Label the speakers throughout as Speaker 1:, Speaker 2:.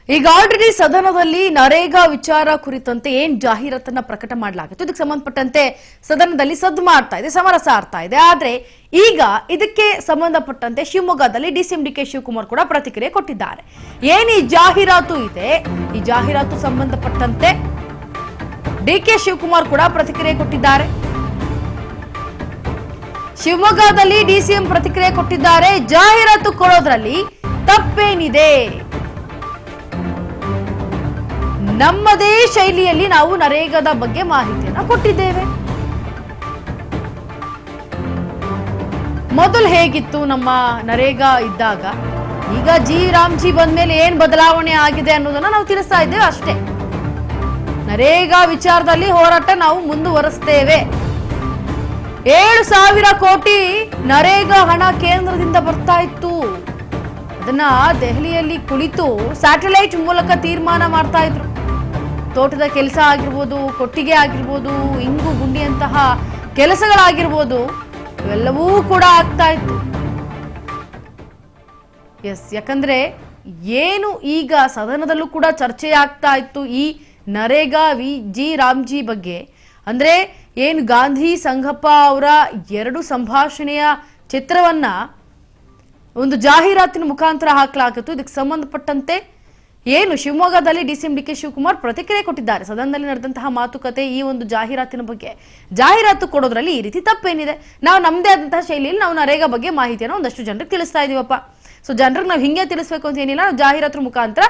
Speaker 1: ಈಗ ಆಲ್ರೆಡಿ ಸದನದಲ್ಲಿ ನರೇಗಾ ವಿಚಾರ ಕುರಿತಂತೆ ಏನ್ ಜಾಹೀರಾತನ್ನ ಪ್ರಕಟ ಮಾಡಲಾಗಿತ್ತು. ಇದಕ್ಕೆ ಸಂಬಂಧಪಟ್ಟಂತೆ ಸದನದಲ್ಲಿ ಸದ್ದು ಮಾಡ್ತಾ ಇದೆ, ಸಮರಸ ಆಗ್ತಾ ಇದೆ. ಆದ್ರೆ ಈಗ ಇದಕ್ಕೆ ಸಂಬಂಧಪಟ್ಟಂತೆ ಶಿವಮೊಗ್ಗದಲ್ಲಿ ಡಿಸಿಎಂ ಡಿಕೆ ಶಿವಕುಮಾರ್ ಕೂಡ ಪ್ರತಿಕ್ರಿಯೆ ಕೊಟ್ಟಿದ್ದಾರೆ. ಏನ್ ಈ ಜಾಹೀರಾತು ಇದೆ, ಈ ಜಾಹೀರಾತು ಸಂಬಂಧಪಟ್ಟಂತೆ ಡಿಕೆ ಶಿವಕುಮಾರ್ ಕೂಡ ಪ್ರತಿಕ್ರಿಯೆ ಕೊಟ್ಟಿದ್ದಾರೆ. ಶಿವಮೊಗ್ಗದಲ್ಲಿ ಡಿಸಿಎಂ ಪ್ರತಿಕ್ರಿಯೆ ಕೊಟ್ಟಿದ್ದಾರೆ. ಜಾಹೀರಾತು ಕೊಡೋದ್ರಲ್ಲಿ ತಪ್ಪೇನಿದೆ, ನಮ್ಮದೇ ಶೈಲಿಯಲ್ಲಿ ನಾವು ನರೇಗಾದ ಬಗ್ಗೆ ಮಾಹಿತಿಯನ್ನು ಕೊಟ್ಟಿದ್ದೇವೆ. ಮೊದಲು ಹೇಗಿತ್ತು ನಮ್ಮ ನರೇಗಾ ಇದ್ದಾಗ, ಈಗ ಜಿ ರಾಮ್ಜಿ ಬಂದ್ಮೇಲೆ ಏನ್ ಬದಲಾವಣೆ ಆಗಿದೆ ಅನ್ನೋದನ್ನ ನಾವು ತಿಳಿಸ್ತಾ ಇದ್ದೇವೆ ಅಷ್ಟೇ. ನರೇಗಾ ವಿಚಾರದಲ್ಲಿ ಹೋರಾಟ ನಾವು ಮುಂದುವರಿಸ್ತೇವೆ. 7,000 ಕೋಟಿ ನರೇಗಾ ಹಣ ಕೇಂದ್ರದಿಂದ ಬರ್ತಾ ಇತ್ತು. ಅದನ್ನ ದೆಹಲಿಯಲ್ಲಿ ಕುಳಿತು ಸ್ಯಾಟಲೈಟ್ ಮೂಲಕ ತೀರ್ಮಾನ ಮಾಡ್ತಾ ಇದ್ರು. ತೋಟದ ಕೆಲಸ ಆಗಿರ್ಬೋದು, ಕೊಟ್ಟಿಗೆ ಆಗಿರ್ಬೋದು, ಇಂಗು ಗುಂಡಿಯಂತಹ ಕೆಲಸಗಳಾಗಿರ್ಬೋದು, ಇವೆಲ್ಲವೂ ಕೂಡ ಆಗ್ತಾ ಇತ್ತು. ಯಾಕಂದ್ರೆ ಏನು ಈಗ ಸದನದಲ್ಲೂ ಕೂಡ ಚರ್ಚೆ ಆಗ್ತಾ ಇತ್ತು ಈ ನರೇಗಾ ಜಿ ರಾಮ್ಜಿ ಬಗ್ಗೆ. ಅಂದ್ರೆ ಏನು ಗಾಂಧಿ ಸಂಗಪ್ಪ ಅವರ 2 ಸಂಭಾಷಣೆಯ ಚಿತ್ರವನ್ನ ಒಂದು ಜಾಹೀರಾತಿನ ಮುಖಾಂತರ ಹಾಕಲಾಗಿತ್ತು. ಇದಕ್ಕೆ ಸಂಬಂಧಪಟ್ಟಂತೆ ಏನು ಶಿವಮೊಗ್ಗದಲ್ಲಿ ಡಿಸಿಎಂ ಡಿಕೆ ಶಿವಕುಮಾರ್ ಪ್ರತಿಕ್ರಿಯೆ ಕೊಟ್ಟಿದ್ದಾರೆ. ಸದನದಲ್ಲಿ ನಡೆದಂತಹ ಮಾತುಕತೆ, ಈ ಒಂದು ಜಾಹೀರಾತಿನ ಬಗ್ಗೆ, ಜಾಹೀರಾತು ಕೊಡೋದ್ರಲ್ಲಿ ಈ ರೀತಿ ತಪ್ಪೇನಿದೆ, ನಾವು ನಮ್ಮದೇ ಆದಂತಹ ಶೈಲಿಯಲ್ಲಿ ನಾವು ನರೇಗಾ ಬಗ್ಗೆ ಮಾಹಿತಿಯನ್ನು ಒಂದಷ್ಟು ಜನರಿಗೆ ತಿಳಿಸ್ತಾ ಇದೀವಪ್ಪ. ಸೊ ಜನರಿಗೆ ನಾವು ಹಿಂಗೆ ತಿಳಿಸ್ಬೇಕು ಅಂತ ಏನಿಲ್ಲ, ನಾವು ಜಾಹೀರಾತು ಮುಖಾಂತರ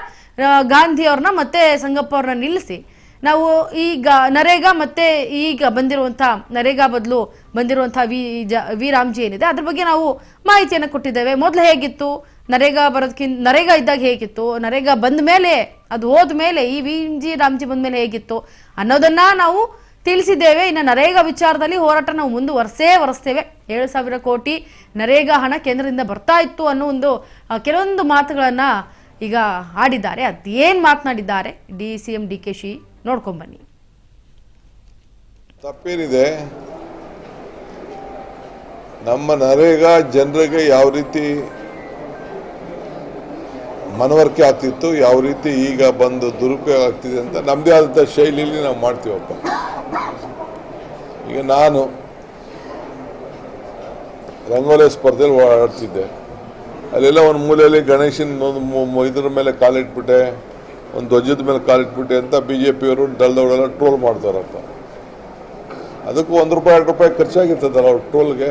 Speaker 1: ಗಾಂಧಿ ಅವ್ರನ್ನ ಮತ್ತೆ ಸಂಗಪ್ಪ ಅವ್ರನ್ನ ನಿಲ್ಲಿಸಿ ನಾವು ಈಗ ನರೇಗಾ ಮತ್ತೆ ಈಗ ಬಂದಿರುವಂತಹ ನರೇಗಾ ಬದಲು ಬಂದಿರುವಂತಹ ವಿ ರಾಮ್ಜಿ ಏನಿದೆ ಅದ್ರ ಬಗ್ಗೆ ನಾವು ಮಾಹಿತಿಯನ್ನು ಕೊಟ್ಟಿದ್ದೇವೆ. ಮೊದಲು ಹೇಗಿತ್ತು, ನರೇಗಾ ಇದ್ದಾಗ ಹೇಗಿತ್ತು, ನರೇಗಾ ಬಂದ ಮೇಲೆ, ಅದು ಹೋದ ಮೇಲೆ, ಈ ಜಿ ರಾಮ್ಜಿ ಬಂದ ಮೇಲೆ ಹೇಗಿತ್ತು ಅನ್ನೋದನ್ನ ನಾವು ತಿಳಿಸಿದ್ದೇವೆ. ಇನ್ನು ನರೇಗಾ ವಿಚಾರದಲ್ಲಿ ಹೋರಾಟ ನಾವು ಮುಂದುವರಿಸ್ತೇವೆ. 7,000 ಕೋಟಿ ನರೇಗಾ ಹಣ ಕೇಂದ್ರದಿಂದ ಬರ್ತಾ ಇತ್ತು ಅನ್ನೋ ಕೆಲವೊಂದು ಮಾತುಗಳನ್ನ ಈಗ ಆಡಿದ್ದಾರೆ. ಅದೇನ್ ಮಾತನಾಡಿದ್ದಾರೆ ಡಿಸಿಎಂ ಡಿಕೆ ಶಿ ನೋಡ್ಕೊಂಡ್ಬನ್ನಿ.
Speaker 2: ತಪ್ಪೇನಿದೆ, ನಮ್ಮ ನರೇಗಾ ಜನರಿಗೆ ಯಾವ ರೀತಿ ಮನವರಿಕೆ ಆಗ್ತಿತ್ತು, ಯಾವ ರೀತಿ ಈಗ ಬಂದು ದುರುಪಯೋಗ ಆಗ್ತಿದೆ ಅಂತ ನಮ್ಮದೇ ಆದಂಥ ಶೈಲಿಯಲ್ಲಿ ನಾವು ಮಾಡ್ತೀವಪ್ಪ. ಈಗ ನಾನು ರಂಗೋಲಿ ಸ್ಪರ್ಧೆಯಲ್ಲಿ ಓಡಾಡ್ತಿದ್ದೆ. ಅಲ್ಲೆಲ್ಲ ಒಂದು ಮೂಲೆಯಲ್ಲಿ ಗಣೇಶನ ಇದ್ರ ಮೇಲೆ ಕಾಲಿಟ್ಬಿಟ್ಟೆ, ಒಂದು ಧ್ವಜದ ಮೇಲೆ ಕಾಲಿಟ್ಬಿಟ್ಟೆ ಅಂತ BJPಯವರು ದಳದವರೆಲ್ಲ ಟ್ರೋಲ್ ಮಾಡ್ತಾರಪ್ಪ. ಅದಕ್ಕೂ ₹1 ₹2 ಖರ್ಚಾಗಿರ್ತದಲ್ಲ ಅವ್ರ ಟ್ರೋಲ್ಗೆ,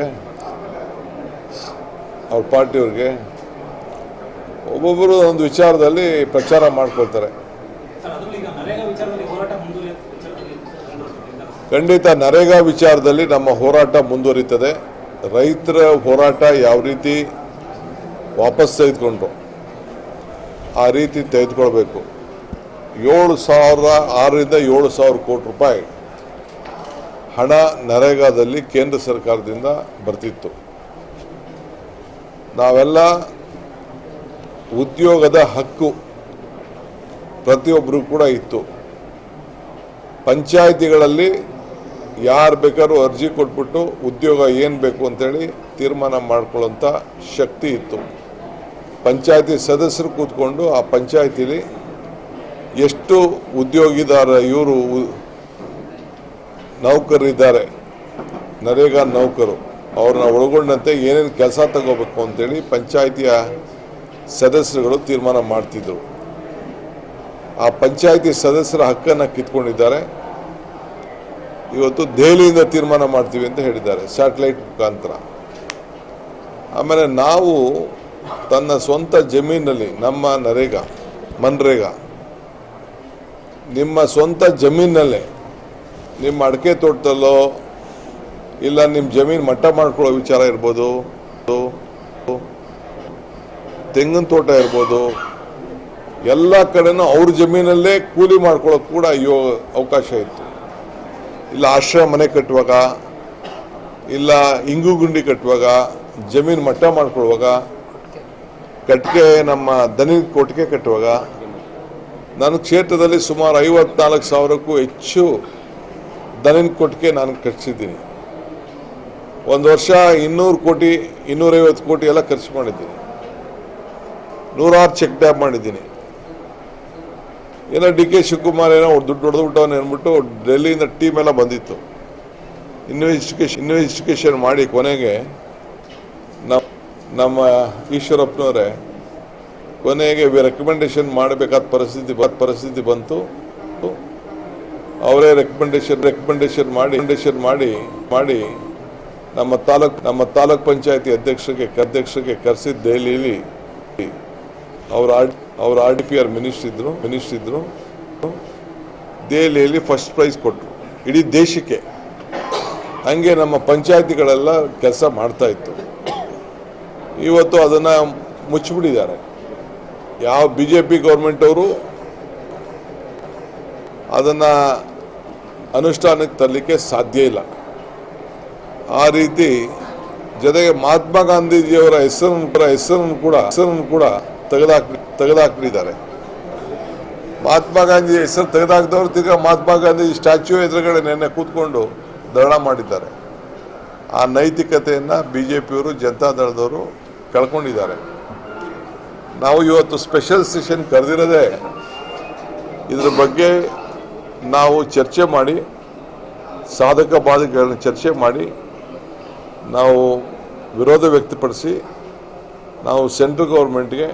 Speaker 2: ಅವ್ರ ಪಾರ್ಟಿಯವ್ರಿಗೆ. ಒಬ್ಬೊಬ್ಬರು ಒಂದು ವಿಚಾರದಲ್ಲಿ ಪ್ರಚಾರ ಮಾಡ್ಕೊಳ್ತಾರೆ. ಖಂಡಿತ ನರೇಗಾ ವಿಚಾರದಲ್ಲಿ ನಮ್ಮ ಹೋರಾಟ ಮುಂದುವರಿತದೆ. ರೈತರ ಹೋರಾಟ ಯಾವ ರೀತಿ ವಾಪಸ್ ತೆಗೆದುಕೊಂಡ್ರು ಆ ರೀತಿ ತೆಗೆದುಕೊಳ್ಬೇಕು. 6,000 7,000 ಕೋಟಿ ರೂಪಾಯಿ ಹಣ ನರೇಗಾದಲ್ಲಿ ಕೇಂದ್ರ ಸರ್ಕಾರದಿಂದ ಬರ್ತಿತ್ತು. ನಾವೆಲ್ಲ ಉದ್ಯೋಗದ ಹಕ್ಕು ಪ್ರತಿಯೊಬ್ಬರು ಕೂಡ ಇತ್ತು. ಪಂಚಾಯಿತಿಗಳಲ್ಲಿ ಯಾರು ಬೇಕಾದ್ರೂ ಅರ್ಜಿ ಕೊಟ್ಬಿಟ್ಟು ಉದ್ಯೋಗ ಏನು ಬೇಕು ಅಂತೇಳಿ ತೀರ್ಮಾನ ಮಾಡ್ಕೊಳ್ಳೋಂಥ ಶಕ್ತಿ ಇತ್ತು. ಪಂಚಾಯಿತಿ ಸದಸ್ಯರು ಕೂತ್ಕೊಂಡು ಆ ಪಂಚಾಯಿತಿಲಿ ಎಷ್ಟು ಉದ್ಯೋಗಿದಾರ ಇವರು ನೌಕರರಿದ್ದಾರೆ, ನರೇಗಾ ನೌಕರು, ಅವ್ರನ್ನ ಒಳಗೊಂಡಂತೆ ಏನೇನು ಕೆಲಸ ತಗೋಬೇಕು ಅಂತೇಳಿ ಪಂಚಾಯಿತಿಯ ಸದಸ್ಯರುಗಳು ತೀರ್ಮಾನ ಮಾಡ್ತಿದ್ರು. ಆ ಪಂಚಾಯಿತಿ ಸದಸ್ಯರ ಹಕ್ಕನ್ನು ಕಿತ್ಕೊಂಡಿದ್ದಾರೆ. ಇವತ್ತು ದೆಹಲಿಯಿಂದ ತೀರ್ಮಾನ ಮಾಡ್ತೀವಿ ಅಂತ ಹೇಳಿದ್ದಾರೆ ಸ್ಯಾಟಲೈಟ್ ಮುಖಾಂತರ. ಆಮೇಲೆ ನಾವು ತನ್ನ ಸ್ವಂತ ಜಮೀನಲ್ಲಿ, ನಮ್ಮ ಮನ್ರೇಗಾ ನಿಮ್ಮ ಸ್ವಂತ ಜಮೀನಲ್ಲೇ, ನಿಮ್ಮ ಅಡಿಕೆ ತೋಟದಲ್ಲೋ ಇಲ್ಲ ನಿಮ್ಮ ಜಮೀನು ಮಟ್ಟ ಮಾಡ್ಕೊಳ್ಳೋ ವಿಚಾರ ಇರ್ಬೋದು, ತೆಂಗಿನ ತೋಟ ಇರ್ಬೋದು, ಎಲ್ಲ ಕಡೆನೂ ಅವ್ರ ಜಮೀನಲ್ಲೇ ಕೂಲಿ ಮಾಡ್ಕೊಳ್ಳೋಕೆ ಕೂಡ ಅವಕಾಶ ಇತ್ತು. ಇಲ್ಲ ಆಶ್ರಯ ಮನೆ ಕಟ್ಟುವಾಗ, ಇಲ್ಲ ಇಂಗು ಗುಂಡಿ ಕಟ್ಟುವಾಗ, ಜಮೀನು ಮಟ್ಟ ಮಾಡ್ಕೊಳ್ಳುವಾಗ, ಕಟ್ಟಿಗೆ ನಮ್ಮ ದನಿ ಕೊಟ್ಟಿಗೆ ಕಟ್ಟುವಾಗ, ನನ್ನ ಕ್ಷೇತ್ರದಲ್ಲಿ ಸುಮಾರು 54,000ಕ್ಕೂ ಹೆಚ್ಚು ದನಿನ ಕೊಟ್ಟಿಗೆ ನಾನು ಕಟ್ಟಿಸಿದ್ದೀನಿ. ಒಂದು ವರ್ಷ 200 ಕೋಟಿ 250 ಕೋಟಿ ಎಲ್ಲ ಖರ್ಚು ಮಾಡಿದ್ದೀನಿ. 100 ಚೆಕ್ ಡ್ಯಾಮ್ ಮಾಡಿದ್ದೀನಿ. ಏನೋ ಡಿ ಕೆ ಶಿವಕುಮಾರ್ ಏನೋ ದುಡ್ಡು ಹೊಡೆದ್ಬಿಟ್ಟವನು ಅಂದ್ಬಿಟ್ಟು ಡೆಲ್ಲಿಯಿಂದ ಟೀಮ್ ಎಲ್ಲ ಬಂದಿತ್ತು. ಇನ್ವೆಸ್ಟಿಗೇಷನ್ ಮಾಡಿ ಕೊನೆಗೆ ನಮ್ಮ ಈಶ್ವರಪ್ಪನವರೇ ಕೊನೆಗೆ ರೆಕಮೆಂಡೇಶನ್ ಮಾಡಬೇಕಾದ ಪರಿಸ್ಥಿತಿ ಬಂತು. ಅವರೇ ರೆಕಮೆಂಡೇಶನ್ ಮಾಡಿ ನಮ್ಮ ತಾಲೂಕ್ ಪಂಚಾಯತಿ ಅಧ್ಯಕ್ಷರಿಗೆ ಕರೆಸಿದ ದೆಹಲಿಯಲ್ಲಿ ಅವ್ರ RDPR ಮಿನಿಸ್ಟರ್ ಇದ್ರು. ದೆಹಲಿಯಲ್ಲಿ ಫಸ್ಟ್ ಪ್ರೈಸ್ ಕೊಟ್ಟರು ಇಡೀ ದೇಶಕ್ಕೆ. ಹಂಗೆ ನಮ್ಮ ಪಂಚಾಯತಿಗಳೆಲ್ಲ ಕೆಲಸ ಮಾಡ್ತಾ ಇತ್ತು. ಇವತ್ತು ಅದನ್ನ ಮುಚ್ಚಿಬಿಟ್ಟಿದ್ದಾರೆ. ಯಾವ BJP ಗೌರ್ಮೆಂಟ್ ಅವರು ಅದನ್ನ ಅನುಷ್ಠಾನಕ್ಕೆ ತರಲಿಕ್ಕೆ ಸಾಧ್ಯ ಇಲ್ಲ. ಆ ರೀತಿ ಜೊತೆಗೆ ಮಹಾತ್ಮ ಗಾಂಧೀಜಿಯವರ ಹೆಸರನ್ನು ಕೂಡ ತೆಗೆದುಹಾಕಿದ್ದಾರೆ. ಮಹಾತ್ಮ ಗಾಂಧಿ ಹೆಸರು ತೆಗೆದುಹಾಕಿದವರು ತಿರ್ಗಾ ಮಹಾತ್ಮ ಗಾಂಧಿ ಸ್ಟ್ಯಾಚ್ಯೂ ಎದುರುಗಡೆ ನೆನ್ನೆ ಕೂತ್ಕೊಂಡು ಧರಣ ಮಾಡಿದ್ದಾರೆ. ಆ ನೈತಿಕತೆಯನ್ನು BJPಯವರು ಜನತಾದಳದವರು ಕಳ್ಕೊಂಡಿದ್ದಾರೆ. ನಾವು ಇವತ್ತು ಸ್ಪೆಷಲ್ ಸೆಷನ್ ಕರೆದಿರೋದೇ ಇದ್ರ ಬಗ್ಗೆ ನಾವು ಚರ್ಚೆ ಮಾಡಿ ಸಾಧಕ ಬಾಧಕಗಳನ್ನ ಚರ್ಚೆ ಮಾಡಿ ನಾವು ವಿರೋಧ ವ್ಯಕ್ತಪಡಿಸಿ ನಾವು ಸೆಂಟ್ರಲ್ ಗೌರ್ಮೆಂಟ್ಗೆ